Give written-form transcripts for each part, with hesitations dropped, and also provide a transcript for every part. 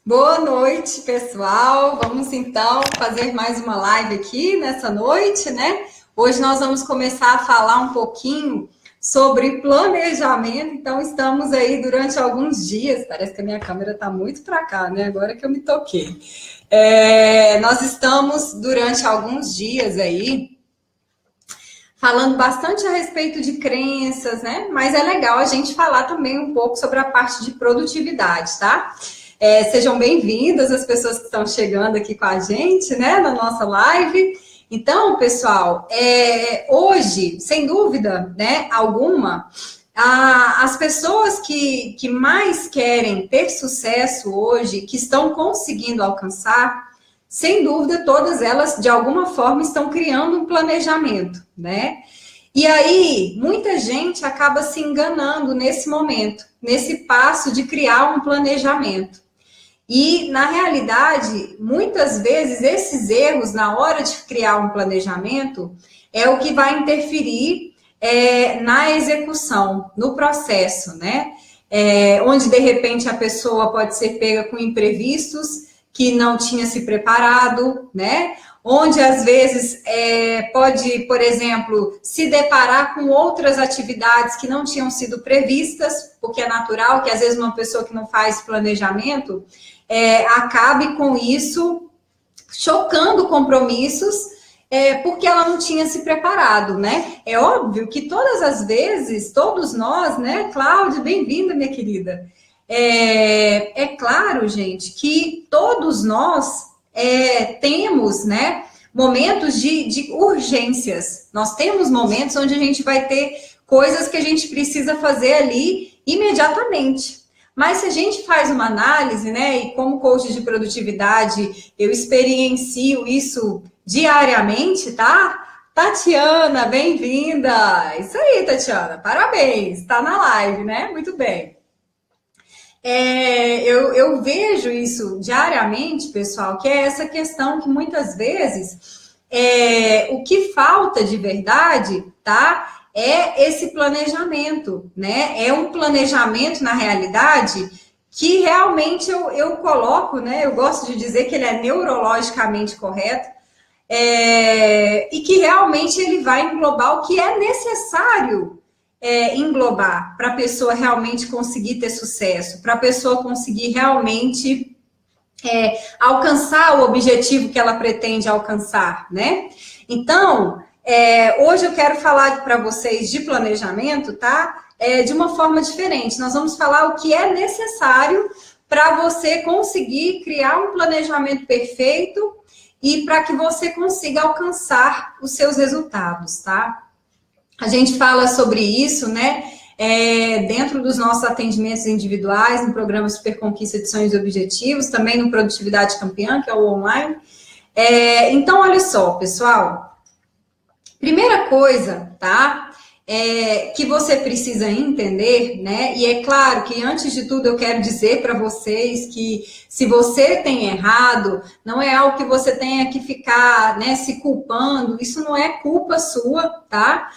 Boa noite, pessoal. Vamos então fazer mais uma live aqui nessa noite, né? Hoje nós vamos começar a falar um pouquinho sobre planejamento. Então, estamos aí durante alguns dias. Parece que a minha câmera está muito para cá, né? Agora que eu me toquei. Nós estamos durante alguns dias aí falando bastante a respeito de crenças, né? Mas é legal a gente falar também um pouco sobre a parte de produtividade, tá? Sejam bem-vindas as pessoas que estão chegando aqui com a gente, né, na nossa live. Então, pessoal, hoje, sem dúvida, né, alguma, as pessoas que mais querem ter sucesso hoje, que estão conseguindo alcançar, sem dúvida, todas elas, de alguma forma, estão criando um planejamento, né? E aí, muita gente acaba se enganando nesse momento, nesse passo de criar um planejamento. E, na realidade, muitas vezes, esses erros na hora de criar um planejamento é o que vai interferir na execução, no processo, né? Onde, de repente, a pessoa pode ser pega com imprevistos que não tinha se preparado, né? Onde, às vezes, pode, por exemplo, se deparar com outras atividades que não tinham sido previstas, porque é natural que, às vezes, uma pessoa que não faz planejamento acabe com isso, chocando compromissos, porque ela não tinha se preparado, né? É óbvio que todas as vezes, todos nós, né? Cláudia, bem-vinda, minha querida. É claro, gente, que todos nós temos, né, momentos de urgências. Nós temos momentos onde a gente vai ter coisas que a gente precisa fazer ali imediatamente. Mas se a gente faz uma análise, né, e como coach de produtividade, eu experiencio isso diariamente, tá? Tatiana, bem-vinda! Isso aí, Tatiana, parabéns, tá na live, né? Muito bem. Eu vejo isso diariamente, pessoal, que é essa questão que muitas vezes o que falta de verdade, tá? É esse planejamento, né? É um planejamento, na realidade, que realmente eu coloco, né? Eu gosto de dizer que ele é neurologicamente correto, e que realmente ele vai englobar o que é necessário englobar para a pessoa realmente conseguir ter sucesso, para a pessoa conseguir realmente alcançar o objetivo que ela pretende alcançar, né? Então, hoje eu quero falar para vocês de planejamento, tá? De uma forma diferente. Nós vamos falar o que é necessário para você conseguir criar um planejamento perfeito e para que você consiga alcançar os seus resultados, tá? A gente fala sobre isso, né? Dentro dos nossos atendimentos individuais, no programa Super Conquista de Sonhos e Objetivos, também no Produtividade Campeã, que é o online. Então, olha só, pessoal. Primeira coisa, tá? Que você precisa entender, né? E é claro que, antes de tudo, eu quero dizer para vocês que se você tem errado, não é algo que você tenha que ficar, né, se culpando. Isso não é culpa sua, tá?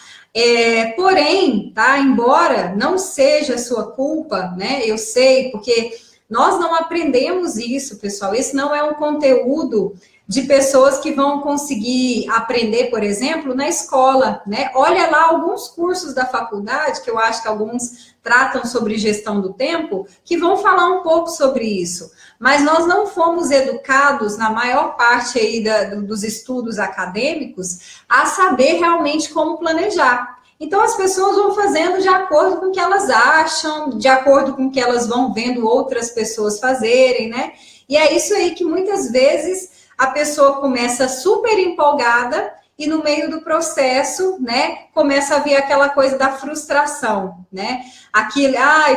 Porém, tá? Embora não seja sua culpa, né? Eu sei, porque nós não aprendemos isso, pessoal. Esse não é um conteúdo de pessoas que vão conseguir aprender, por exemplo, na escola, né? Olha lá alguns cursos da faculdade, que eu acho que alguns tratam sobre gestão do tempo, que vão falar um pouco sobre isso. Mas nós não fomos educados, na maior parte aí dos estudos acadêmicos, a saber realmente como planejar. Então, as pessoas vão fazendo de acordo com o que elas acham, de acordo com o que elas vão vendo outras pessoas fazerem, né? E é isso aí que muitas vezes a pessoa começa super empolgada e no meio do processo, né, começa a vir aquela coisa da frustração, né? Aquilo,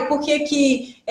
por que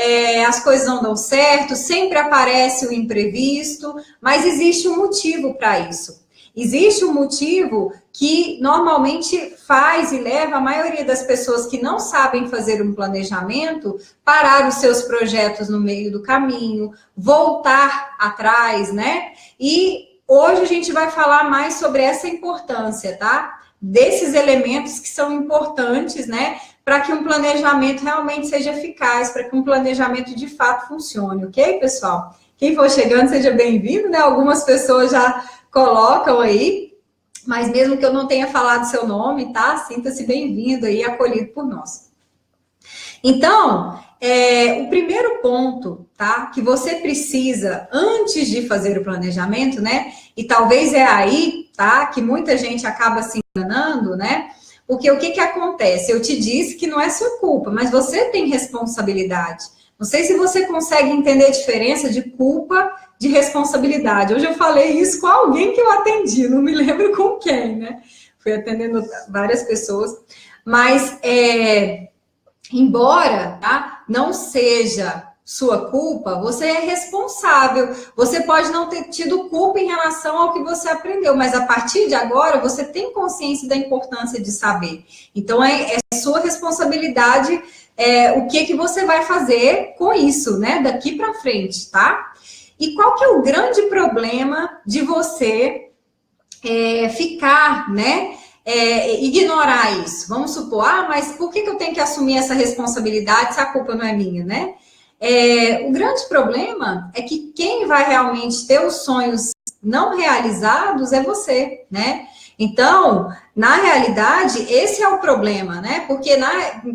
as coisas não dão certo? Sempre aparece o imprevisto, mas existe um motivo para isso. Existe um motivo que normalmente faz e leva a maioria das pessoas que não sabem fazer um planejamento parar os seus projetos no meio do caminho, voltar atrás, né? E hoje a gente vai falar mais sobre essa importância, tá? Desses elementos que são importantes, né? Para que um planejamento realmente seja eficaz, para que um planejamento de fato funcione, ok, pessoal? Quem for chegando, seja bem-vindo, né? Algumas pessoas já colocam aí, mas mesmo que eu não tenha falado seu nome, tá? Sinta-se bem-vindo aí, acolhido por nós. Então, o primeiro ponto, tá? Que você precisa, antes de fazer o planejamento, né? E talvez é aí, tá? Que muita gente acaba se enganando, né? Porque o que acontece? Eu te disse que não é sua culpa, mas você tem responsabilidade. Não sei se você consegue entender a diferença de culpa de responsabilidade. Hoje eu falei isso com alguém que eu atendi, não me lembro com quem, né? Fui atendendo várias pessoas, mas embora, tá, não seja sua culpa, você é responsável. Você pode não ter tido culpa em relação ao que você aprendeu, mas a partir de agora você tem consciência da importância de saber. Então é sua responsabilidade o que você vai fazer com isso, né? Daqui para frente, tá? E qual que é o grande problema de você ficar, né? Ignorar isso? Vamos supor, mas por que eu tenho que assumir essa responsabilidade se a culpa não é minha, né? O grande problema é que quem vai realmente ter os sonhos não realizados é você, né? Então, na realidade, esse é o problema, né? Porque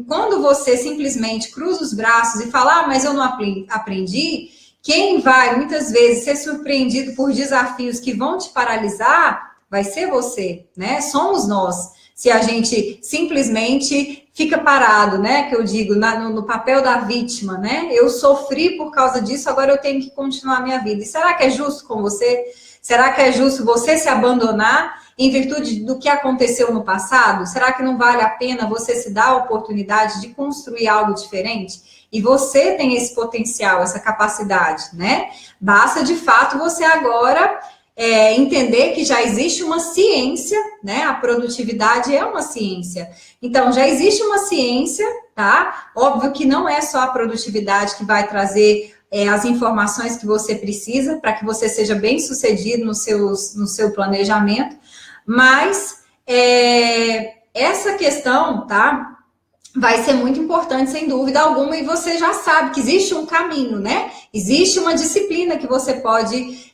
quando você simplesmente cruza os braços e fala, mas eu não aprendi, quem vai muitas vezes ser surpreendido por desafios que vão te paralisar vai ser você, né? Somos nós. Se a gente simplesmente fica parado, né? Que eu digo, no papel da vítima, né? Eu sofri por causa disso, agora eu tenho que continuar a minha vida. E será que é justo com você? Será que é justo você se abandonar em virtude do que aconteceu no passado? Será que não vale a pena você se dar a oportunidade de construir algo diferente? E você tem esse potencial, essa capacidade, né? Basta, de fato, você agora entender que já existe uma ciência, né? A produtividade é uma ciência. Então, já existe uma ciência, tá? Óbvio que não é só a produtividade que vai trazer as informações que você precisa para que você seja bem sucedido no seu planejamento, mas essa questão, tá? Vai ser muito importante, sem dúvida alguma, e você já sabe que existe um caminho, né? Existe uma disciplina que você pode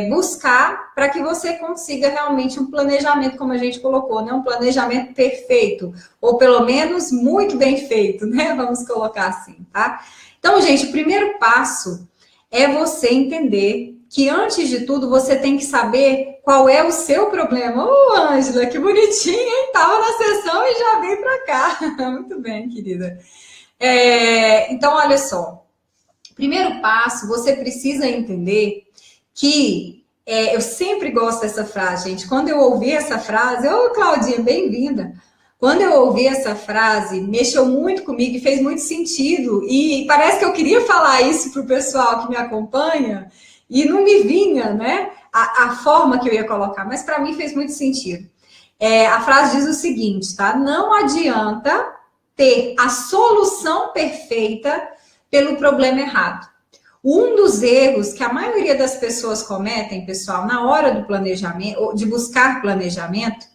buscar para que você consiga realmente um planejamento, como a gente colocou, né? Um planejamento perfeito, ou pelo menos muito bem feito, né? Vamos colocar assim, tá? Então, gente, o primeiro passo é você entender que, antes de tudo, você tem que saber qual é o seu problema. Ângela, que bonitinha, hein? Tava na sessão e já veio para cá. Muito bem, querida. Então, olha só. Primeiro passo, você precisa entender que... eu sempre gosto dessa frase, gente. Quando eu ouvi essa frase... Claudinha, bem-vinda. Quando eu ouvi essa frase, mexeu muito comigo e fez muito sentido. E parece que eu queria falar isso para o pessoal que me acompanha e não me vinha, né? A forma que eu ia colocar, mas para mim fez muito sentido. A frase diz o seguinte, tá? Não adianta ter a solução perfeita pelo problema errado. Um dos erros que a maioria das pessoas cometem, pessoal, na hora do planejamento, de buscar planejamento,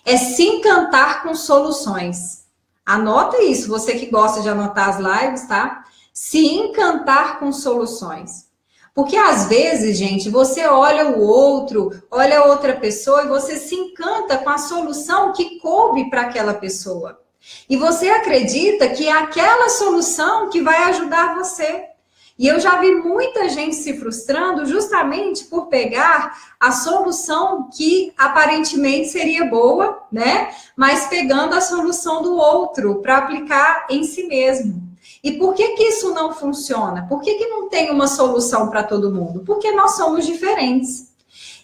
é se encantar com soluções. Anota isso, você que gosta de anotar as lives, tá? Se encantar com soluções. Porque às vezes, gente, você olha o outro, olha outra pessoa e você se encanta com a solução que coube para aquela pessoa. E você acredita que é aquela solução que vai ajudar você. E eu já vi muita gente se frustrando justamente por pegar a solução que aparentemente seria boa, né? Mas pegando a solução do outro para aplicar em si mesmo. E por que isso não funciona? Por que não tem uma solução para todo mundo? Porque nós somos diferentes.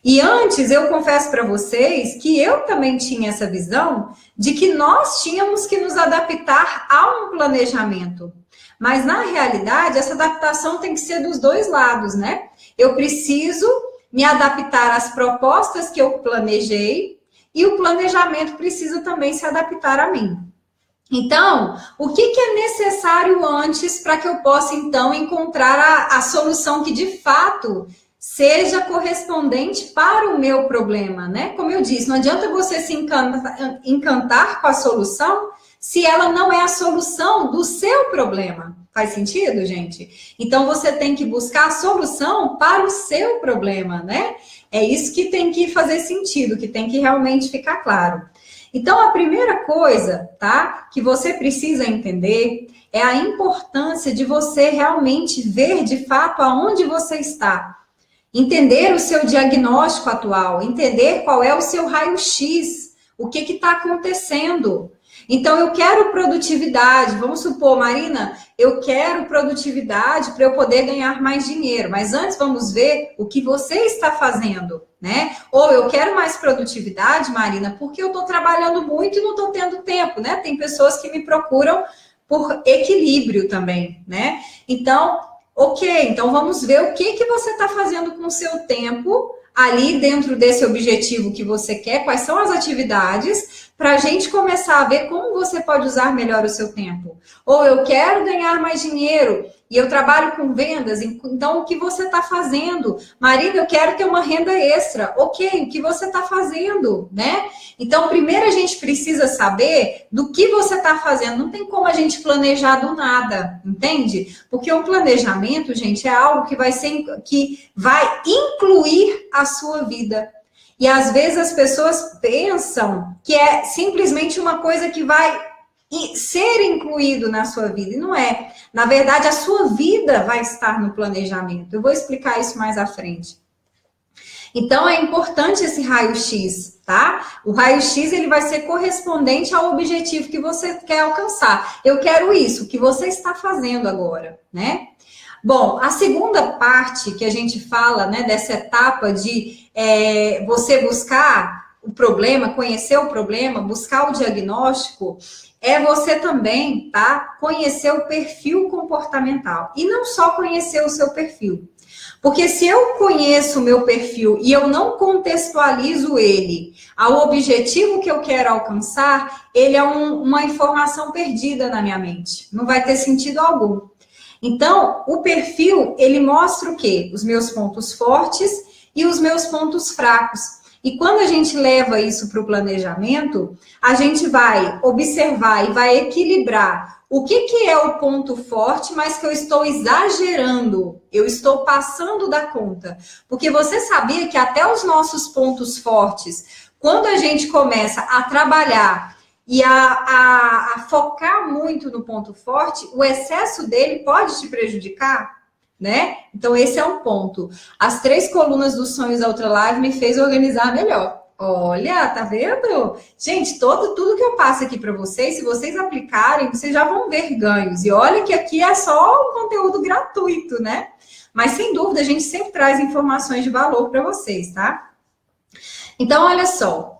E antes, eu confesso para vocês que eu também tinha essa visão de que nós tínhamos que nos adaptar a um planejamento. Mas, na realidade, essa adaptação tem que ser dos dois lados, né? Eu preciso me adaptar às propostas que eu planejei e o planejamento precisa também se adaptar a mim. Então, o que é necessário antes para que eu possa, então, encontrar a solução que, de fato, seja correspondente para o meu problema, né? Como eu disse, não adianta você se encantar com a solução se ela não é a solução do seu problema. Faz sentido, gente? Então, você tem que buscar a solução para o seu problema, né? É isso que tem que fazer sentido, que tem que realmente ficar claro. Então, a primeira coisa, tá, que você precisa entender é a importância de você realmente ver de fato aonde você está. Entender o seu diagnóstico atual, entender qual é o seu raio-x, o que está acontecendo. Então, eu quero produtividade. Vamos supor, Marina, eu quero produtividade para eu poder ganhar mais dinheiro. Mas antes, vamos ver o que você está fazendo, né? Ou eu quero mais produtividade, Marina, porque eu estou trabalhando muito e não estou tendo tempo, né? Tem pessoas que me procuram por equilíbrio também, né? Então, ok, então vamos ver o que você está fazendo com o seu tempo ali dentro desse objetivo que você quer, quais são as atividades, para a gente começar a ver como você pode usar melhor o seu tempo. Ou eu quero ganhar mais dinheiro e eu trabalho com vendas, então o que você está fazendo? Marina, eu quero ter uma renda extra. Ok, o que você está fazendo, né? Então, primeiro a gente precisa saber do que você está fazendo. Não tem como a gente planejar do nada, entende? Porque o planejamento, gente, é algo que vai incluir a sua vida. E às vezes as pessoas pensam que é simplesmente uma coisa que vai ser incluído na sua vida, e não é. Na verdade, a sua vida vai estar no planejamento. Eu vou explicar isso mais à frente. Então, é importante esse raio-x, tá? O raio-x, ele vai ser correspondente ao objetivo que você quer alcançar. Eu quero isso, o que você está fazendo agora, né? Bom, a segunda parte que a gente fala, né, dessa etapa de você buscar o problema, conhecer o problema, buscar o diagnóstico, é você também, tá, conhecer o perfil comportamental. E não só conhecer o seu perfil. Porque se eu conheço o meu perfil e eu não contextualizo ele ao objetivo que eu quero alcançar, ele é uma informação perdida na minha mente. Não vai ter sentido algum. Então, o perfil, ele mostra o quê? Os meus pontos fortes e os meus pontos fracos. E quando a gente leva isso para o planejamento, a gente vai observar e vai equilibrar o que é o ponto forte, mas que eu estou exagerando, eu estou passando da conta. Porque você sabia que até os nossos pontos fortes, quando a gente começa a trabalhar e a focar muito no ponto forte, o excesso dele pode te prejudicar, né? Então, esse é um ponto. As 3 colunas dos sonhos da Ultra Live me fez organizar melhor. Olha, tá vendo? Gente, tudo que eu passo aqui para vocês, se vocês aplicarem, vocês já vão ver ganhos. E olha que aqui é só um conteúdo gratuito, né? Mas, sem dúvida, a gente sempre traz informações de valor para vocês, tá? Então, olha só.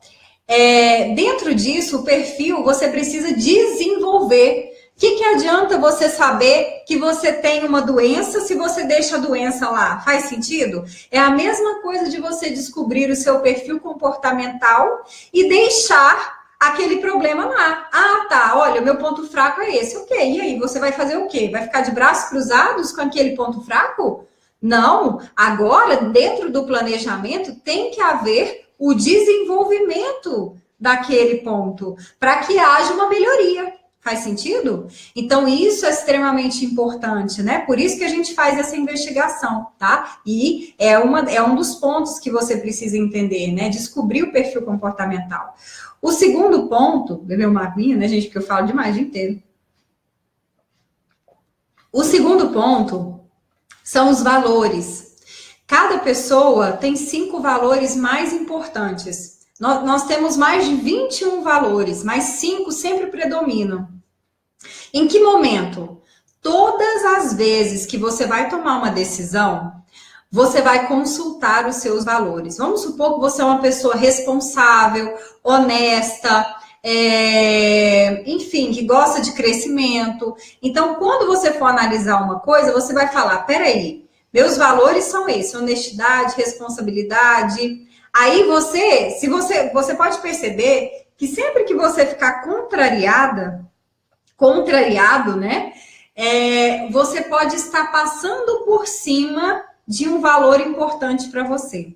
Dentro disso, o perfil, você precisa desenvolver. O que adianta você saber que você tem uma doença se você deixa a doença lá? Faz sentido? É a mesma coisa de você descobrir o seu perfil comportamental e deixar aquele problema lá. Ah, tá, olha, meu ponto fraco é esse. Ok, e aí, você vai fazer o quê? Vai ficar de braços cruzados com aquele ponto fraco? Não, agora, dentro do planejamento, tem que haver o desenvolvimento daquele ponto, para que haja uma melhoria. Faz sentido? Então, isso é extremamente importante, né? Por isso que a gente faz essa investigação, tá? E é um dos pontos que você precisa entender, né? Descobrir o perfil comportamental. O segundo ponto, bebeu uma aguinha, né, gente? Porque eu falo demais o dia inteiro. O segundo ponto são os valores. Cada pessoa tem 5 valores mais importantes. Nós temos mais de 21 valores, mas 5 sempre predominam. Em que momento? Todas as vezes que você vai tomar uma decisão, você vai consultar os seus valores. Vamos supor que você é uma pessoa responsável, honesta, enfim, que gosta de crescimento. Então, quando você for analisar uma coisa, você vai falar, peraí, meus valores são esses, honestidade, responsabilidade. Aí você pode perceber que sempre que você ficar contrariado, né? Você pode estar passando por cima de um valor importante para você.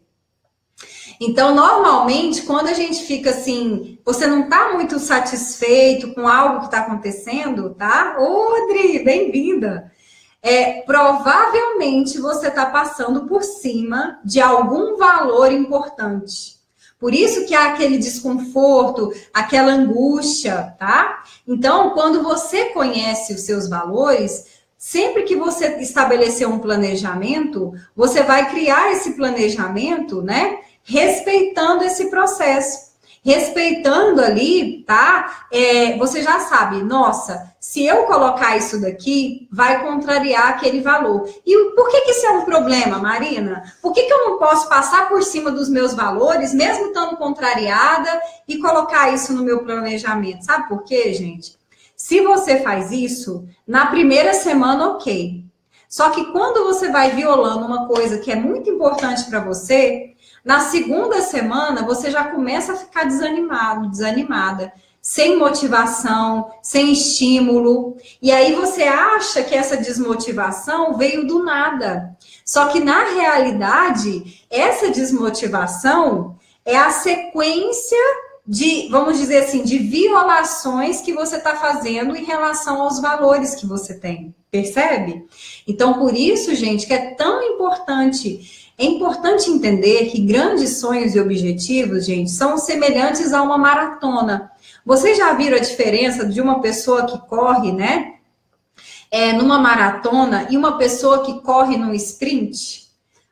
Então, normalmente, quando a gente fica assim, você não está muito satisfeito com algo que está acontecendo, tá? Ô, Adri, bem-vinda! Provavelmente você está passando por cima de algum valor importante. Por isso que há aquele desconforto, aquela angústia, tá? Então, quando você conhece os seus valores, sempre que você estabelecer um planejamento, você vai criar esse planejamento, né? Respeitando esse processo. Respeitando ali, tá? Você já sabe, nossa, se eu colocar isso daqui, vai contrariar aquele valor. E por que isso é um problema, Marina? Por que eu não posso passar por cima dos meus valores, mesmo estando contrariada, e colocar isso no meu planejamento? Sabe por quê, gente? Se você faz isso, na primeira semana, ok. Só que quando você vai violando uma coisa que é muito importante para você, na segunda semana, você já começa a ficar desanimado, desanimada, sem motivação, sem estímulo. E aí você acha que essa desmotivação veio do nada. Só que, na realidade, essa desmotivação é a sequência de, vamos dizer assim, de violações que você está fazendo em relação aos valores que você tem. Percebe? Então, por isso, gente, que é tão importante... É importante entender que grandes sonhos e objetivos, gente, são semelhantes a uma maratona. Vocês já viram a diferença de uma pessoa que corre, né? Numa maratona e uma pessoa que corre no sprint?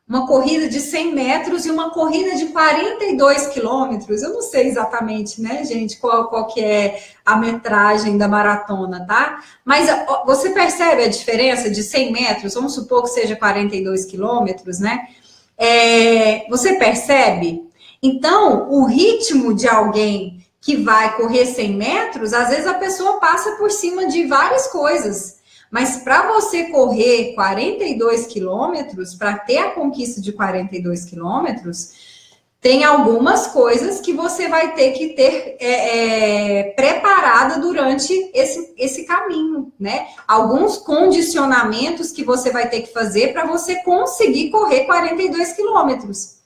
Uma corrida de 100 metros e uma corrida de 42 quilômetros. Eu não sei exatamente, né, gente, qual que é a metragem da maratona, tá? Mas você percebe a diferença de 100 metros? Vamos supor que seja 42 quilômetros, né? Você percebe? Então, o ritmo de alguém que vai correr 100 metros, às vezes a pessoa passa por cima de várias coisas. Mas para você correr 42 quilômetros, para ter a conquista de 42 quilômetros, tem algumas coisas que você vai ter que ter preparada durante esse caminho, né? Alguns condicionamentos que você vai ter que fazer para você conseguir correr 42 quilômetros.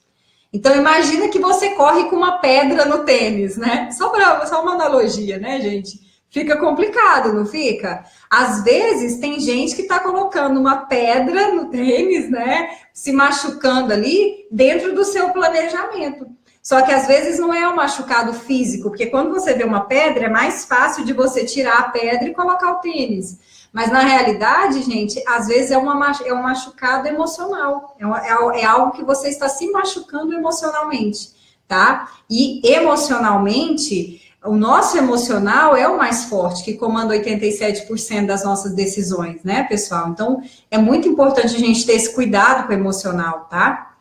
Então, imagina que você corre com uma pedra no tênis, né? Só uma analogia, né, gente? Fica complicado, não fica? Às vezes, tem gente que está colocando uma pedra no tênis, né? Se machucando ali dentro do seu planejamento. Só que, às vezes, não é um machucado físico, porque quando você vê uma pedra, é mais fácil de você tirar a pedra e colocar o tênis. Mas, na realidade, gente, às vezes é um machucado emocional. É algo que você está se machucando emocionalmente, tá? E, emocionalmente... O nosso emocional é o mais forte, que comanda 87% das nossas decisões, né, pessoal? Então, é muito importante a gente ter esse cuidado com o emocional, tá?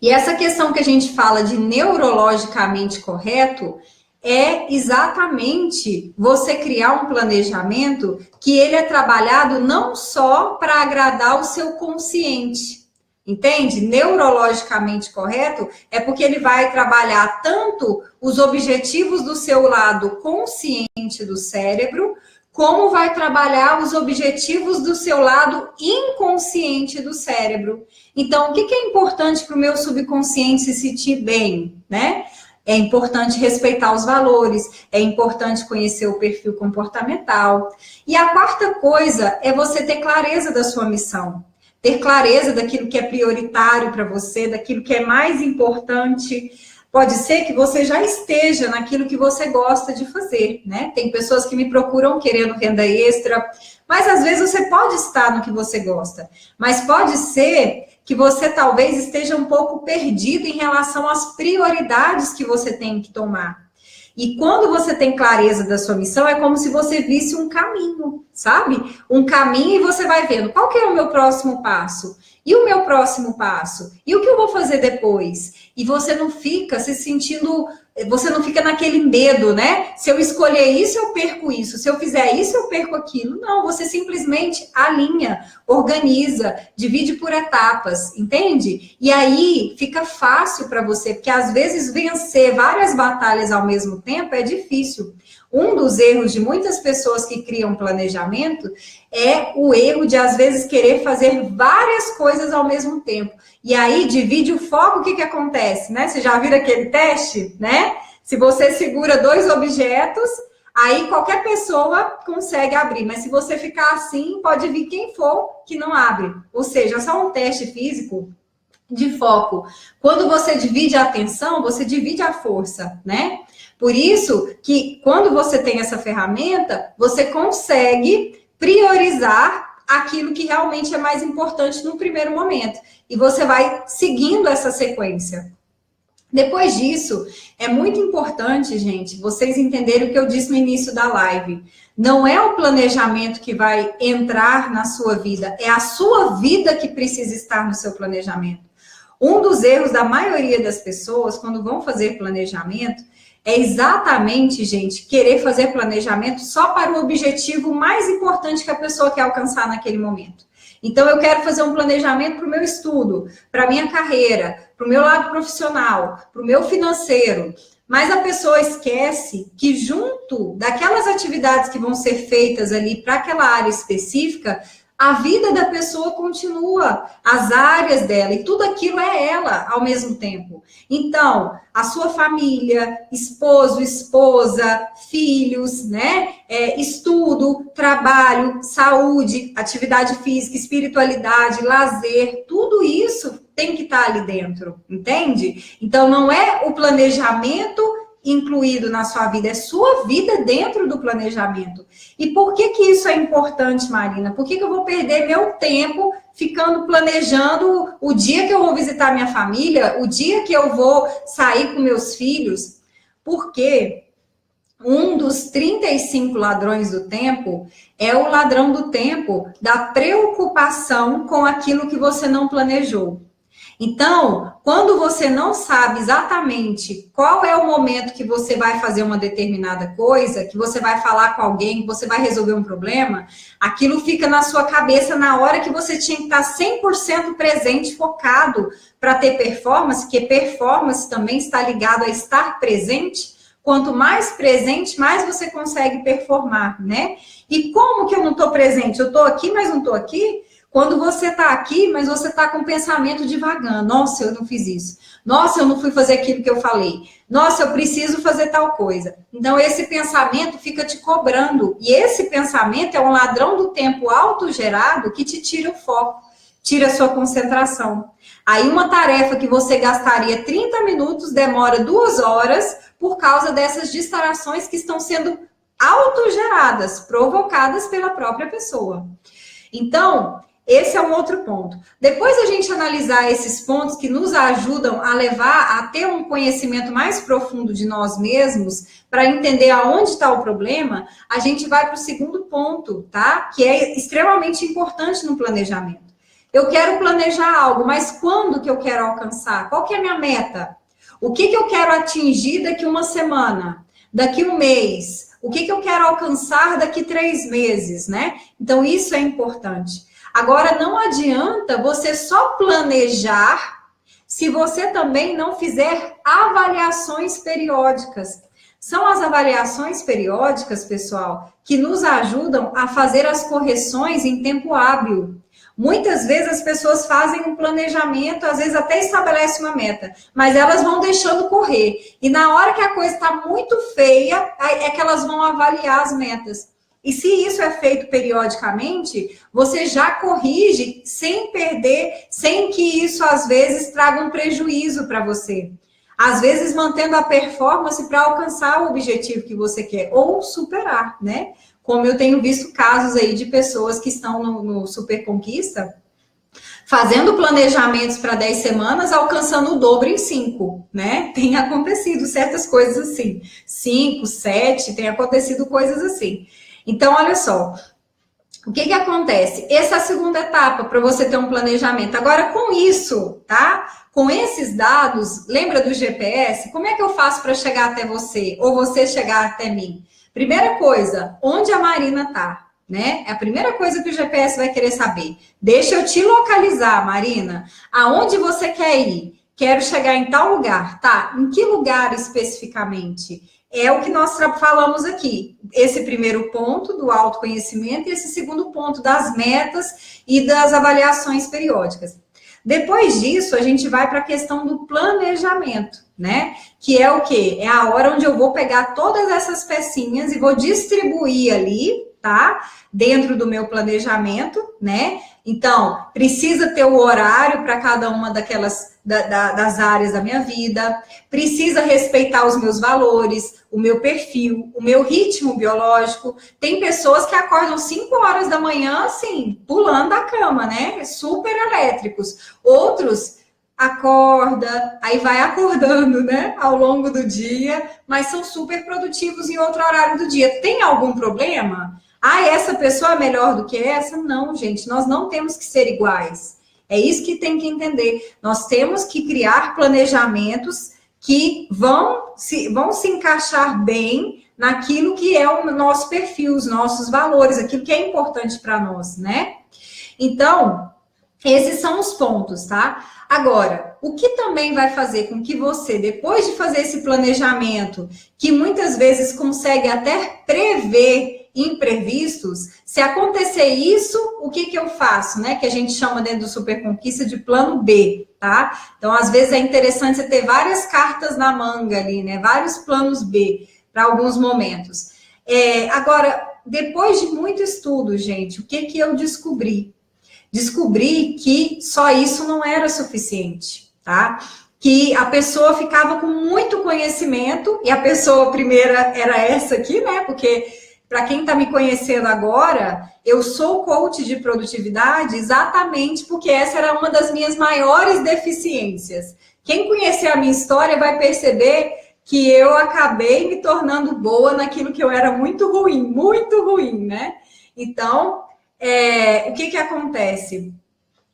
E essa questão que a gente fala de neurologicamente correto é exatamente você criar um planejamento que ele é trabalhado não só para agradar o seu consciente, entende? Neurologicamente correto é porque ele vai trabalhar tanto os objetivos do seu lado consciente do cérebro, como vai trabalhar os objetivos do seu lado inconsciente do cérebro. Então, o que é importante para o meu subconsciente se sentir bem, né? É importante respeitar os valores, é importante conhecer o perfil comportamental. E a quarta coisa é você ter clareza da sua missão. Ter clareza daquilo que é prioritário para você, daquilo que é mais importante. Pode ser que você já esteja naquilo que você gosta de fazer, né? Tem pessoas que me procuram querendo renda extra, mas às vezes você pode estar no que você gosta. Mas pode ser que você talvez esteja um pouco perdido em relação às prioridades que você tem que tomar. E quando você tem clareza da sua missão, é como se você visse um caminho, sabe? Um caminho e você vai vendo qual que é o meu próximo passo. E o meu próximo passo? E o que eu vou fazer depois? E você não fica se sentindo... Você não fica naquele medo, né? Se eu escolher isso, eu perco isso. Se eu fizer isso, eu perco aquilo. Não, você simplesmente alinha, organiza, divide por etapas, entende? E aí fica fácil para você, porque às vezes vencer várias batalhas ao mesmo tempo é difícil. Um dos erros de muitas pessoas que criam planejamento é o erro de, às vezes, querer fazer várias coisas ao mesmo tempo. E aí, divide o foco, o que acontece, né? Você já viu aquele teste, né? Se você segura 2 objetos, aí qualquer pessoa consegue abrir. Mas se você ficar assim, pode vir quem for que não abre. Ou seja, é só um teste físico de foco. Quando você divide a atenção, você divide a força, né? Por isso que quando você tem essa ferramenta, você consegue priorizar aquilo que realmente é mais importante no primeiro momento. E você vai seguindo essa sequência. Depois disso, é muito importante, gente, vocês entenderem o que eu disse no início da live. Não é o planejamento que vai entrar na sua vida, é a sua vida que precisa estar no seu planejamento. Um dos erros da maioria das pessoas, quando vão fazer planejamento, é exatamente, gente, querer fazer planejamento só para o objetivo mais importante que a pessoa quer alcançar naquele momento. Então, eu quero fazer um planejamento para o meu estudo, para a minha carreira, para o meu lado profissional, para o meu financeiro. Mas a pessoa esquece que junto daquelas atividades que vão ser feitas ali para aquela área específica, a vida da pessoa continua, as áreas dela, e tudo aquilo é ela ao mesmo tempo. Então, a sua família, esposo, esposa, filhos, né? Estudo, trabalho, saúde, atividade física, espiritualidade, lazer, tudo isso tem que estar ali dentro, entende? Então, não é o planejamento incluído na sua vida, é sua vida dentro do planejamento. E por que isso é importante, Marina? Por que eu vou perder meu tempo ficando planejando o dia que eu vou visitar minha família, o dia que eu vou sair com meus filhos? Porque um dos 35 ladrões do tempo é o ladrão do tempo da preocupação com aquilo que você não planejou. Então, quando você não sabe exatamente qual é o momento que você vai fazer uma determinada coisa, que você vai falar com alguém, que você vai resolver um problema, aquilo fica na sua cabeça na hora que você tinha que estar 100% presente, focado para ter performance, porque performance também está ligado a estar presente. Quanto mais presente, mais você consegue performar, né? E como que eu não estou presente? Eu estou aqui, mas não estou aqui? Quando você está aqui, mas você está com o pensamento divagando. Nossa, eu não fiz isso. Nossa, eu não fui fazer aquilo que eu falei. Nossa, eu preciso fazer tal coisa. Então, esse pensamento fica te cobrando. E esse pensamento é um ladrão do tempo autogerado que te tira o foco, tira a sua concentração. Aí, uma tarefa que você gastaria 30 minutos demora 2 horas por causa dessas distrações que estão sendo autogeradas, provocadas pela própria pessoa. Então, esse é um outro ponto. Depois a gente analisar esses pontos que nos ajudam a levar a ter um conhecimento mais profundo de nós mesmos, para entender aonde está o problema, a gente vai para o segundo ponto, tá? Que é extremamente importante no planejamento. Eu quero planejar algo, mas quando que eu quero alcançar? Qual que é a minha meta? O que eu quero atingir daqui uma semana? Daqui um mês? O que eu quero alcançar daqui 3 meses, né? Então, isso é importante. Agora, não adianta você só planejar se você também não fizer avaliações periódicas. São as avaliações periódicas, pessoal, que nos ajudam a fazer as correções em tempo hábil. Muitas vezes as pessoas fazem um planejamento, às vezes até estabelecem uma meta, mas elas vão deixando correr. E na hora que a coisa está muito feia, é que elas vão avaliar as metas. E se isso é feito periodicamente, você já corrige sem perder, sem que isso às vezes traga um prejuízo para você. Às vezes mantendo a performance para alcançar o objetivo que você quer, ou superar, né? Como eu tenho visto casos aí de pessoas que estão no Super Conquista, fazendo planejamentos para 10 semanas, alcançando o dobro em 5, né? Tem acontecido certas coisas assim. 5, 7, tem acontecido coisas assim. Então, olha só, o que acontece? Essa é a segunda etapa para você ter um planejamento. Agora, com isso, tá? Com esses dados, lembra do GPS? Como é que eu faço para chegar até você? Ou você chegar até mim? Primeira coisa, onde a Marina tá, né? É a primeira coisa que o GPS vai querer saber. Deixa eu te localizar, Marina. Aonde você quer ir? Quero chegar em tal lugar, tá? Em que lugar especificamente? é o que nós falamos aqui. Esse primeiro ponto do autoconhecimento e esse segundo ponto das metas e das avaliações periódicas. Depois disso, a gente vai para a questão do planejamento, né? Que é o quê? É a hora onde eu vou pegar todas essas pecinhas e vou distribuir ali, tá? Dentro do meu planejamento, né? Então, precisa ter o horário para cada uma daquelas das áreas da minha vida, precisa respeitar os meus valores, o meu perfil, o meu ritmo biológico. Tem pessoas que acordam 5 horas da manhã, assim, pulando da cama, né? Super elétricos. Outros acorda, aí vai acordando, né? Ao longo do dia, mas são super produtivos em outro horário do dia. Tem algum problema? Ah, essa pessoa é melhor do que essa? Não, gente, nós não temos que ser iguais. É isso que tem que entender. Nós temos que criar planejamentos que vão se encaixar bem naquilo que é o nosso perfil, os nossos valores, aquilo que é importante para nós, né? Então, esses são os pontos, tá? Agora, o que também vai fazer com que você, depois de fazer esse planejamento, que muitas vezes consegue até prever imprevistos, se acontecer isso, o que eu faço, né? Que a gente chama dentro do Super Conquista de plano B, tá? Então, às vezes é interessante você ter várias cartas na manga ali, né? Vários planos B para alguns momentos. Agora, depois de muito estudo, gente, o que eu descobri? Descobri que só isso não era suficiente, tá? Que a pessoa ficava com muito conhecimento, e a pessoa primeira era essa aqui, né? Porque para quem está me conhecendo agora, eu sou coach de produtividade exatamente porque essa era uma das minhas maiores deficiências. Quem conhecer a minha história vai perceber que eu acabei me tornando boa naquilo que eu era muito ruim, né? Então, o que acontece?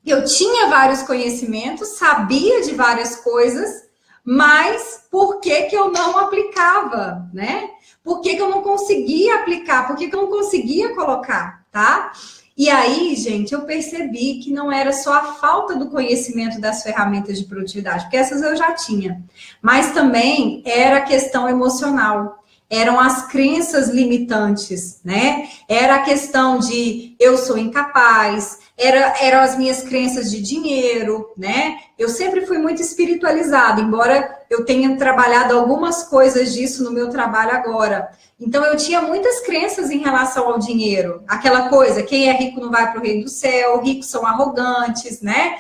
Eu tinha vários conhecimentos, sabia de várias coisas, mas por que eu não aplicava, né? Por que eu não conseguia aplicar? Por que eu não conseguia colocar, tá? E aí, gente, eu percebi que não era só a falta do conhecimento das ferramentas de produtividade, porque essas eu já tinha, mas também era a questão emocional. Eram as crenças limitantes, né? Era a questão de eu sou incapaz, eram as minhas crenças de dinheiro, né? Eu sempre fui muito espiritualizada, embora eu tenha trabalhado algumas coisas disso no meu trabalho agora. Então, eu tinha muitas crenças em relação ao dinheiro. Aquela coisa, quem é rico não vai para o reino do céu, ricos são arrogantes, né?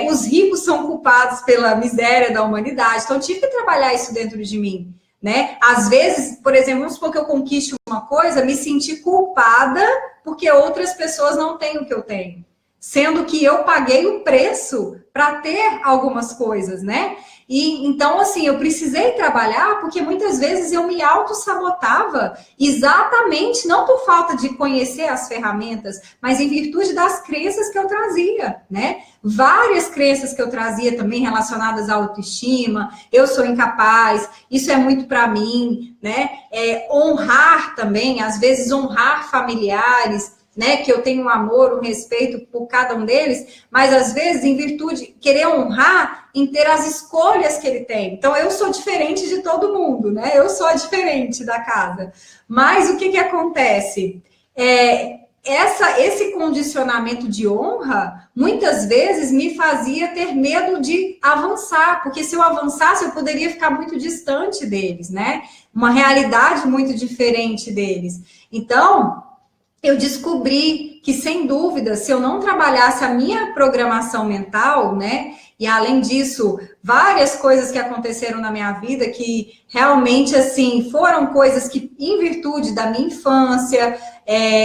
Os ricos são culpados pela miséria da humanidade. Então, eu tive que trabalhar isso dentro de mim. Né? Às vezes, por exemplo, vamos supor que eu conquiste uma coisa, me sentir culpada porque outras pessoas não têm o que eu tenho, sendo que eu paguei o preço para ter algumas coisas, né? E então, assim, eu precisei trabalhar porque muitas vezes eu me auto-sabotava exatamente, não por falta de conhecer as ferramentas, mas em virtude das crenças que eu trazia, né? Várias crenças que eu trazia também relacionadas à autoestima, eu sou incapaz, isso é muito para mim, né? Honrar também, às vezes honrar familiares, né, que eu tenho um amor, um respeito por cada um deles, mas às vezes em virtude de querer honrar em ter as escolhas que ele tem. Então eu sou diferente de todo mundo, né? Eu sou diferente da casa. Mas o que acontece? Esse condicionamento de honra, muitas vezes me fazia ter medo de avançar, porque se eu avançasse, eu poderia ficar muito distante deles, né? Uma realidade muito diferente deles. Então, eu descobri que, sem dúvida, se eu não trabalhasse a minha programação mental, né? E, além disso, várias coisas que aconteceram na minha vida que realmente, assim, foram coisas que, em virtude da minha infância,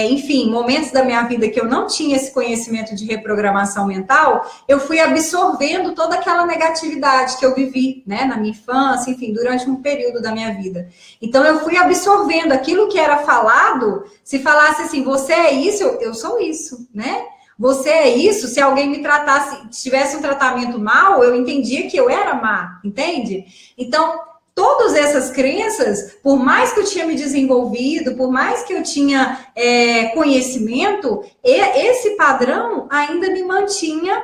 enfim, momentos da minha vida que eu não tinha esse conhecimento de reprogramação mental, eu fui absorvendo toda aquela negatividade que eu vivi, né, na minha infância, enfim, durante um período da minha vida. Então, eu fui absorvendo aquilo que era falado, se falasse assim, você é isso, eu sou isso, né? Você é isso, se alguém me tratasse, tivesse um tratamento mal, eu entendia que eu era má, entende? Então, todas essas crenças, por mais que eu tinha me desenvolvido, por mais que eu tinha conhecimento, esse padrão ainda me mantinha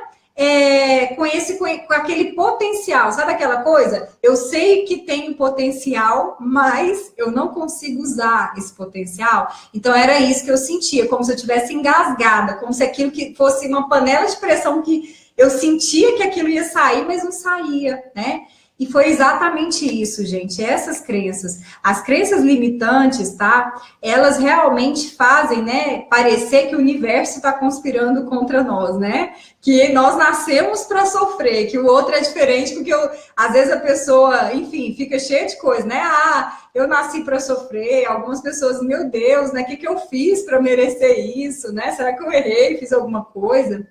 com aquele potencial, sabe aquela coisa? Eu sei que tenho potencial, mas eu não consigo usar esse potencial. Então era isso que eu sentia, como se eu estivesse engasgada, como se aquilo que fosse uma panela de pressão que eu sentia que aquilo ia sair, mas não saía, né? E foi exatamente isso, gente. Essas crenças, as crenças limitantes, tá? Elas realmente fazem, né, parecer que o universo está conspirando contra nós, né? Que nós nascemos para sofrer, que o outro é diferente, porque às vezes a pessoa, enfim, fica cheia de coisa, né? Ah, eu nasci para sofrer. Algumas pessoas, meu Deus, né? O que eu fiz para merecer isso, né? Será que eu errei, fiz alguma coisa?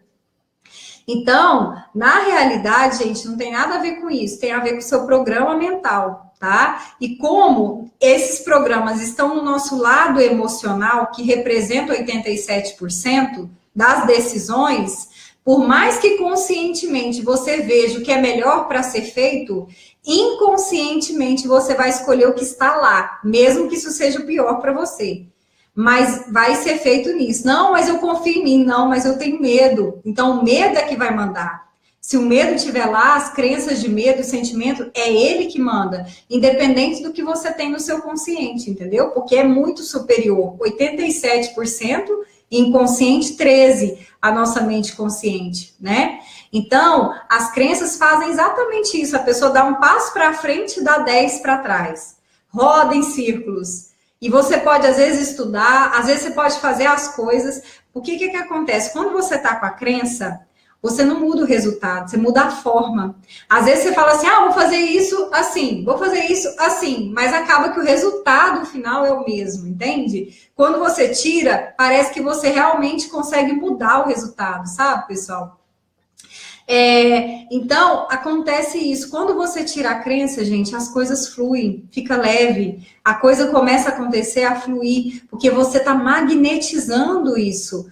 Então, na realidade, gente, não tem nada a ver com isso, tem a ver com o seu programa mental, tá? E como esses programas estão no nosso lado emocional, que representa 87% das decisões, por mais que conscientemente você veja o que é melhor para ser feito, inconscientemente você vai escolher o que está lá, mesmo que isso seja o pior para você. Mas vai ser feito nisso. Não, mas eu confio em mim. Não, mas eu tenho medo. Então, o medo é que vai mandar. Se o medo estiver lá, as crenças de medo, o sentimento, é ele que manda. Independente do que você tem no seu consciente, entendeu? Porque é muito superior. 87% inconsciente, 13% a nossa mente consciente, né? Então, as crenças fazem exatamente isso. A pessoa dá um passo para frente e dá 10 para trás. Roda em círculos. E você pode, às vezes, estudar, às vezes você pode fazer as coisas. O que acontece? Quando você está com a crença, você não muda o resultado, você muda a forma. Às vezes você fala assim, vou fazer isso assim, vou fazer isso assim, mas acaba que o resultado final é o mesmo, entende? Quando você tira, parece que você realmente consegue mudar o resultado, sabe, pessoal? Então, acontece isso. Quando você tira a crença, gente, as coisas fluem, fica leve. A coisa começa a acontecer, a fluir, porque você está magnetizando isso.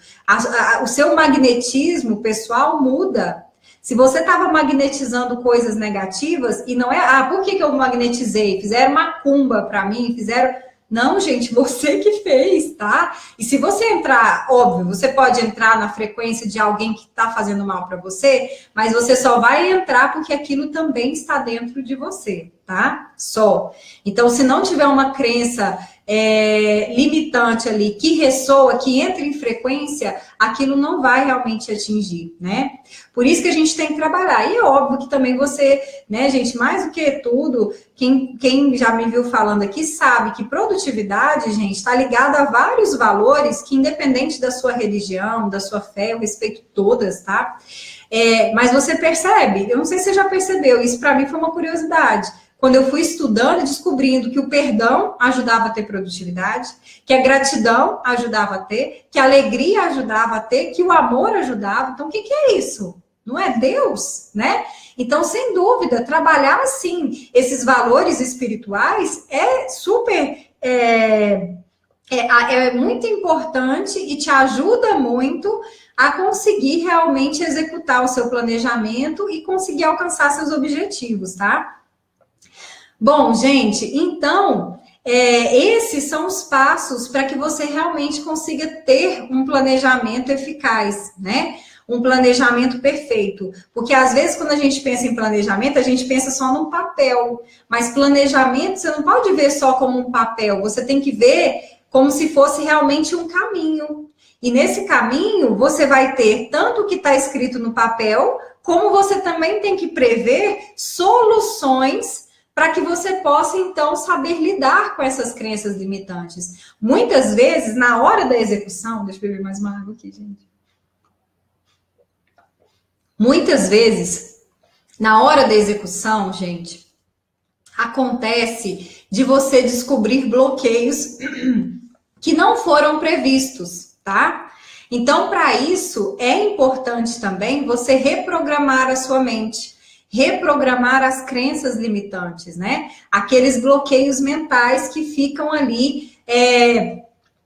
O seu magnetismo pessoal muda. Se você estava magnetizando coisas negativas, e não é, por que eu magnetizei? Fizeram macumba para mim, fizeram... Não, gente, você que fez, tá? E se você entrar, óbvio, você pode entrar na frequência de alguém que está fazendo mal para você, mas você só vai entrar porque aquilo também está dentro de você, tá? Só. Então, se não tiver uma crença limitante ali, que ressoa, que entra em frequência, aquilo não vai realmente atingir, né? Por isso que a gente tem que trabalhar. E é óbvio que também você, né, gente, mais do que tudo, quem já me viu falando aqui sabe que produtividade, gente, está ligada a vários valores que, independente da sua religião, da sua fé, eu respeito todas, tá? Mas você percebe, eu não sei se você já percebeu, isso para mim foi uma curiosidade. Quando eu fui estudando e descobrindo que o perdão ajudava a ter produtividade, que a gratidão ajudava a ter, que a alegria ajudava a ter, que o amor ajudava. Então, o que é isso? Não é Deus, né? Então, sem dúvida, trabalhar, assim, esses valores espirituais é super... É muito importante e te ajuda muito a conseguir realmente executar o seu planejamento e conseguir alcançar seus objetivos, tá? Bom, gente, então, esses são os passos para que você realmente consiga ter um planejamento eficaz, né? Um planejamento perfeito. Porque, às vezes, quando a gente pensa em planejamento, a gente pensa só num papel. Mas planejamento, você não pode ver só como um papel. Você tem que ver como se fosse realmente um caminho. E nesse caminho, você vai ter tanto o que está escrito no papel, como você também tem que prever soluções para que você possa, então, saber lidar com essas crenças limitantes. Muitas vezes, na hora da execução... Deixa eu beber mais uma água aqui, gente. Muitas vezes, na hora da execução, gente, acontece de você descobrir bloqueios que não foram previstos, tá? Então, para isso, é importante também você reprogramar a sua mente. Reprogramar as crenças limitantes, né? Aqueles bloqueios mentais que ficam ali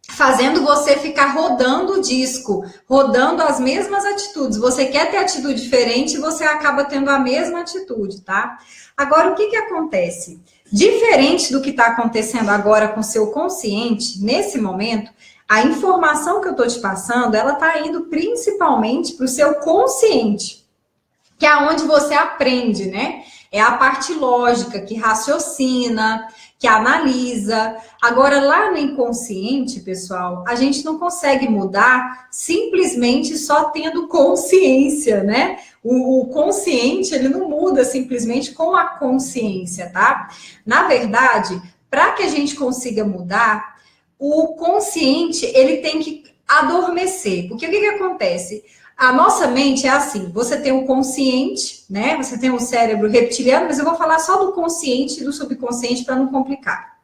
fazendo você ficar rodando o disco, rodando as mesmas atitudes. Você quer ter atitude diferente e você acaba tendo a mesma atitude, tá? Agora, o que acontece? Diferente do que está acontecendo agora com o seu consciente, nesse momento, a informação que eu estou te passando, ela está indo principalmente para o seu consciente. que é onde você aprende, né? É a parte lógica, que raciocina, que analisa. Agora, lá no inconsciente, pessoal, a gente não consegue mudar simplesmente só tendo consciência, né? O consciente, ele não muda simplesmente com a consciência, tá? Na verdade, para que a gente consiga mudar, o consciente, ele tem que adormecer. Porque o que acontece? A nossa mente é assim, você tem o consciente, né? Você tem o cérebro reptiliano, mas eu vou falar só do consciente e do subconsciente para não complicar.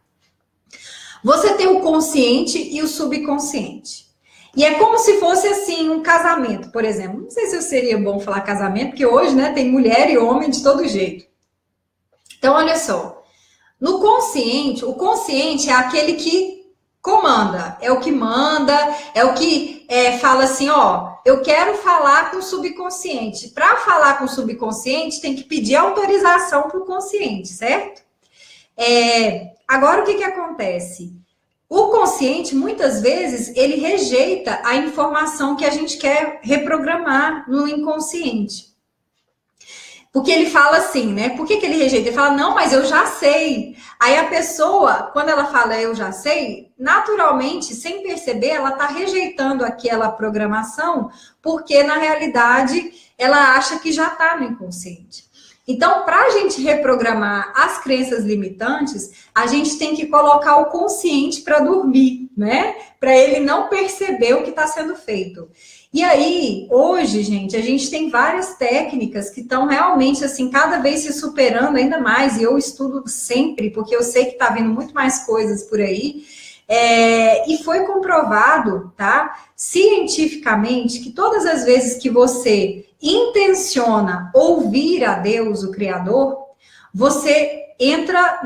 Você tem o consciente e o subconsciente. E é como se fosse assim um casamento, por exemplo. Não sei se seria bom falar casamento, porque hoje, né, tem mulher e homem de todo jeito. Então, olha só. No consciente, o consciente é aquele que comanda, é o que manda, é o que fala assim, ó, eu quero falar com o subconsciente. Para falar com o subconsciente, tem que pedir autorização para o consciente, certo? Agora, o que acontece? O consciente, muitas vezes, ele rejeita a informação que a gente quer reprogramar no inconsciente. Porque ele fala assim, né? Por que ele rejeita? Ele fala, não, mas eu já sei. Aí a pessoa, quando ela fala eu já sei, naturalmente, sem perceber, ela está rejeitando aquela programação, porque na realidade ela acha que já está no inconsciente. Então, para a gente reprogramar as crenças limitantes, a gente tem que colocar o consciente para dormir, né? Para ele não perceber o que está sendo feito. E aí, hoje, gente, a gente tem várias técnicas que estão realmente, assim, cada vez se superando ainda mais. E eu estudo sempre, porque eu sei que está vindo muito mais coisas por aí. E foi comprovado, tá? Cientificamente, que todas as vezes que você intenciona ouvir a Deus, o Criador, você entra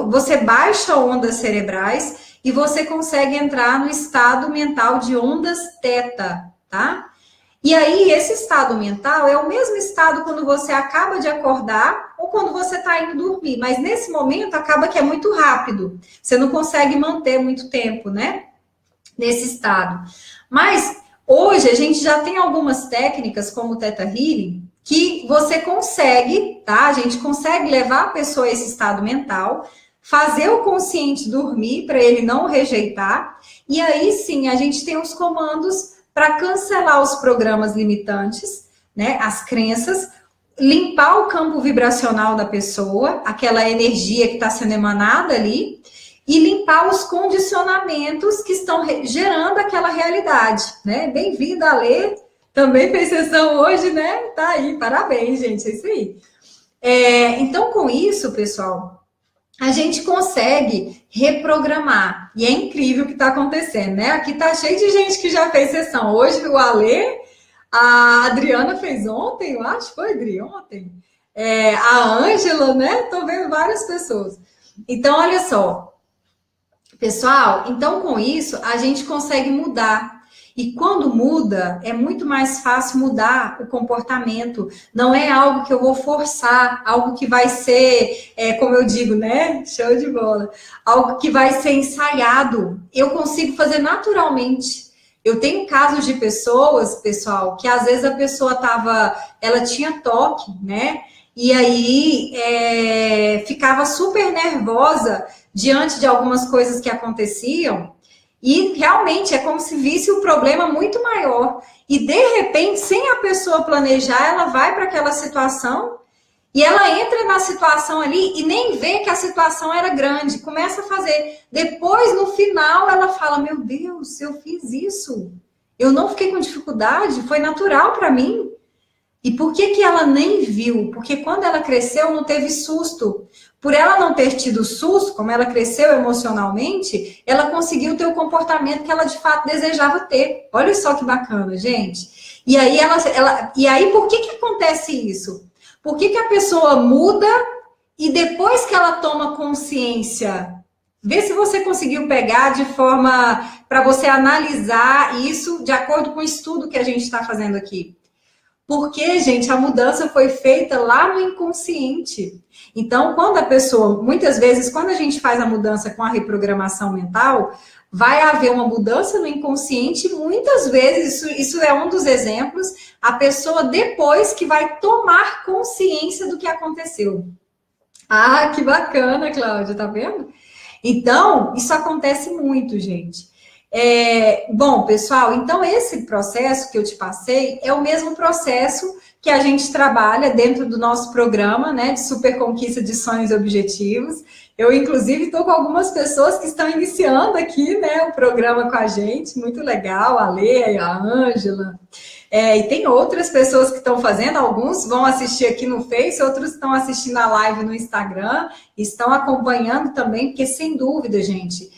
você baixa ondas cerebrais e você consegue entrar no estado mental de ondas teta, tá? E aí, esse estado mental é o mesmo estado quando você acaba de acordar ou quando você está indo dormir. Mas nesse momento, acaba que é muito rápido. Você não consegue manter muito tempo, né? Nesse estado. Mas, hoje, a gente já tem algumas técnicas, como o Theta Healing, que você consegue, tá? A gente consegue levar a pessoa a esse estado mental, fazer o consciente dormir, para ele não rejeitar. E aí, sim, a gente tem os comandos para cancelar os programas limitantes, né, as crenças, limpar o campo vibracional da pessoa, aquela energia que está sendo emanada ali, e limpar os condicionamentos que estão gerando aquela realidade, né? Bem-vinda, Alê, também fez sessão hoje, né? Tá aí, parabéns, gente, é isso aí. Então, com isso, pessoal, a gente consegue reprogramar. E é incrível o que está acontecendo, né? Aqui tá cheio de gente que já fez sessão. Hoje o Alê, a Adriana fez ontem, eu acho, foi, Adri, ontem. A Ângela, né? Tô vendo várias pessoas. Então, olha só. Pessoal, então com isso a gente consegue mudar. E quando muda, é muito mais fácil mudar o comportamento. Não é algo que eu vou forçar, algo que vai ser, como eu digo, né? Show de bola. Algo que vai ser ensaiado. Eu consigo fazer naturalmente. Eu tenho casos de pessoas, pessoal, que às vezes a pessoa ela tinha toque, né? E aí ficava super nervosa diante de algumas coisas que aconteciam. E realmente é como se visse um problema muito maior. E de repente, sem a pessoa planejar, ela vai para aquela situação e ela entra na situação ali e nem vê que a situação era grande. Começa a fazer. Depois, no final, ela fala, meu Deus, eu fiz isso. Eu não fiquei com dificuldade, foi natural para mim. E por que ela nem viu? Porque quando ela cresceu, não teve susto. Por ela não ter tido susto, como ela cresceu emocionalmente, ela conseguiu ter o comportamento que ela de fato desejava ter. Olha só que bacana, gente. E aí, por que acontece isso? Por que a pessoa muda e depois que ela toma consciência, vê se você conseguiu pegar de forma para você analisar isso de acordo com o estudo que a gente está fazendo aqui. Porque, gente, a mudança foi feita lá no inconsciente. Então, quando a pessoa, muitas vezes, quando a gente faz a mudança com a reprogramação mental, vai haver uma mudança no inconsciente, muitas vezes, isso é um dos exemplos, a pessoa depois que vai tomar consciência do que aconteceu. Ah, que bacana, Cláudia, tá vendo? Então, isso acontece muito, gente. Bom, pessoal, então esse processo que eu te passei é o mesmo processo que a gente trabalha dentro do nosso programa, né, de Super Conquista de Sonhos e Objetivos. Eu, inclusive, estou com algumas pessoas que estão iniciando aqui, né, o programa com a gente, muito legal, a Lê, a Ângela, e tem outras pessoas que estão fazendo, alguns vão assistir aqui no Face, outros estão assistindo a live no Instagram, estão acompanhando também, porque sem dúvida, gente,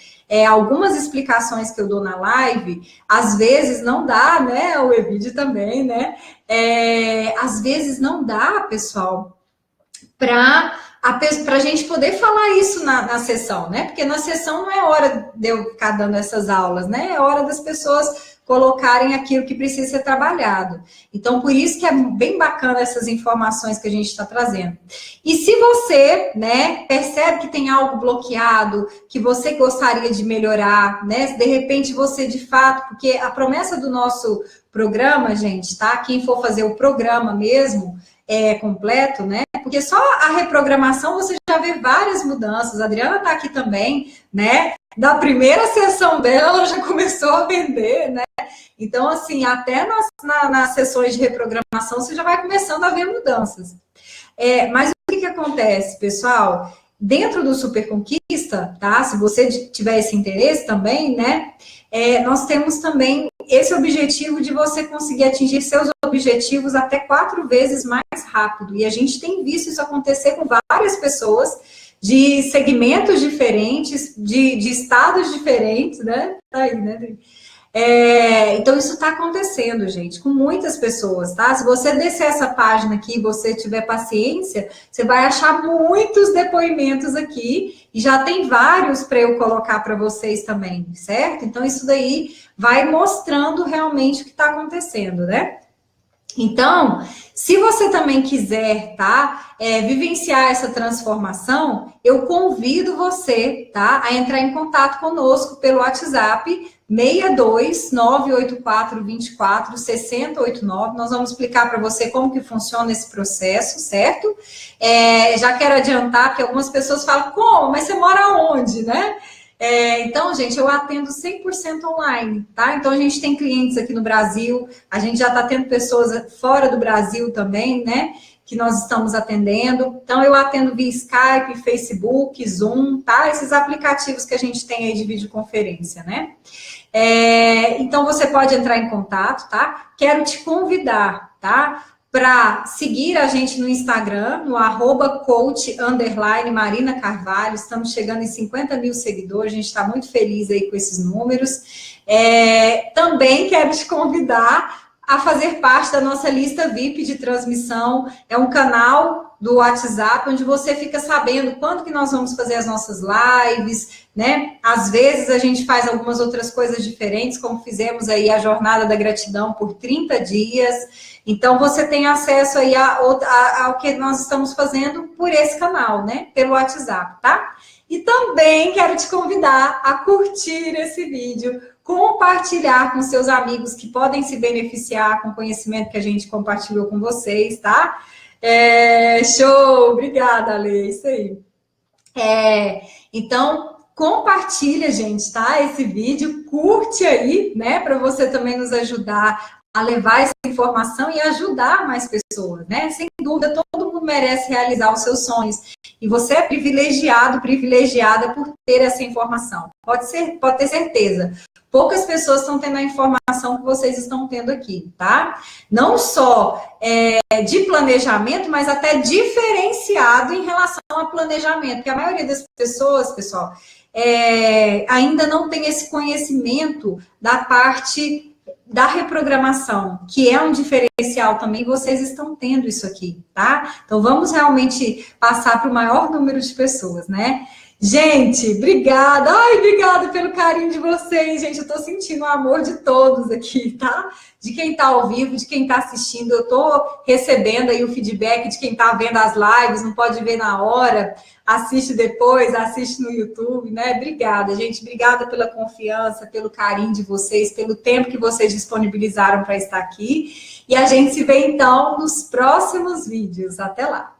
algumas explicações que eu dou na live, às vezes não dá, né, o Evide também, né, às vezes não dá, pessoal, para a gente poder falar isso na sessão, né? Porque na sessão não é hora de eu ficar dando essas aulas, né? É hora das pessoas colocarem aquilo que precisa ser trabalhado. Então, por isso que é bem bacana essas informações que a gente está trazendo. E se você, né, percebe que tem algo bloqueado, que você gostaria de melhorar, né? Se de repente você, de fato, porque a promessa do nosso programa, gente, tá? Quem for fazer o programa mesmo, completo, né? Porque só a reprogramação você já vê várias mudanças. A Adriana está aqui também, né? Da primeira sessão dela, ela já começou a vender, né? Então, assim, até nas sessões de reprogramação, você já vai começando a ver mudanças. Mas o que acontece, pessoal? Dentro do Super Conquista, tá? Se você tiver esse interesse também, né? Nós temos também esse objetivo de você conseguir atingir seus objetivos até 4 vezes mais rápido. E a gente tem visto isso acontecer com várias pessoas de segmentos diferentes, de estados diferentes, né? Tá aí, né? Então, isso está acontecendo, gente, com muitas pessoas, tá? Se você descer essa página aqui e você tiver paciência, você vai achar muitos depoimentos aqui, e já tem vários para eu colocar para vocês também, certo? Então, isso daí vai mostrando realmente o que está acontecendo, né? Então, se você também quiser, tá, vivenciar essa transformação, eu convido você, tá, a entrar em contato conosco pelo WhatsApp 62 984 24 6089. Nós vamos explicar para você como que funciona esse processo, certo? Já quero adiantar que algumas pessoas falam, como? Mas você mora onde, né? Então, gente, eu atendo 100% online, tá? Então, a gente tem clientes aqui no Brasil, a gente já está tendo pessoas fora do Brasil também, né? Que nós estamos atendendo. Então, eu atendo via Skype, Facebook, Zoom, tá? Esses aplicativos que a gente tem aí de videoconferência, né? Então, você pode entrar em contato, tá? Quero te convidar, tá? Para seguir a gente no Instagram, no @coach_Marina Carvalho. Estamos chegando em 50 mil seguidores, a gente está muito feliz aí com esses números. Também quero te convidar a fazer parte da nossa lista VIP de transmissão. É um canal do WhatsApp, onde você fica sabendo quando que nós vamos fazer as nossas lives, né? Às vezes a gente faz algumas outras coisas diferentes, como fizemos aí a Jornada da Gratidão por 30 dias. Então, você tem acesso aí ao que nós estamos fazendo por esse canal, né? Pelo WhatsApp, tá? E também quero te convidar a curtir esse vídeo, compartilhar com seus amigos que podem se beneficiar com o conhecimento que a gente compartilhou com vocês, tá? Show! Obrigada, Ale, isso aí. Então, compartilha, gente, tá? Esse vídeo, curte aí, né? Para você também nos ajudar a levar essa informação e ajudar mais pessoas, né? Sem dúvida, todo mundo merece realizar os seus sonhos. E você é privilegiado, privilegiada por ter essa informação. Pode ter certeza. Poucas pessoas estão tendo a informação que vocês estão tendo aqui, tá? Não só de planejamento, mas até diferenciado em relação a planejamento. Porque a maioria das pessoas, pessoal, ainda não tem esse conhecimento da parte da reprogramação, que é um diferencial também, vocês estão tendo isso aqui, tá? Então, vamos realmente passar para o maior número de pessoas, né? Gente, obrigada. Ai, obrigada pelo carinho de vocês, gente. Eu tô sentindo o amor de todos aqui, tá? De quem tá ao vivo, de quem tá assistindo. Eu tô recebendo aí o feedback de quem tá vendo as lives, não pode ver na hora, assiste depois, assiste no YouTube, né? Obrigada, gente. Obrigada pela confiança, pelo carinho de vocês, pelo tempo que vocês disponibilizaram para estar aqui. E a gente se vê então nos próximos vídeos. Até lá.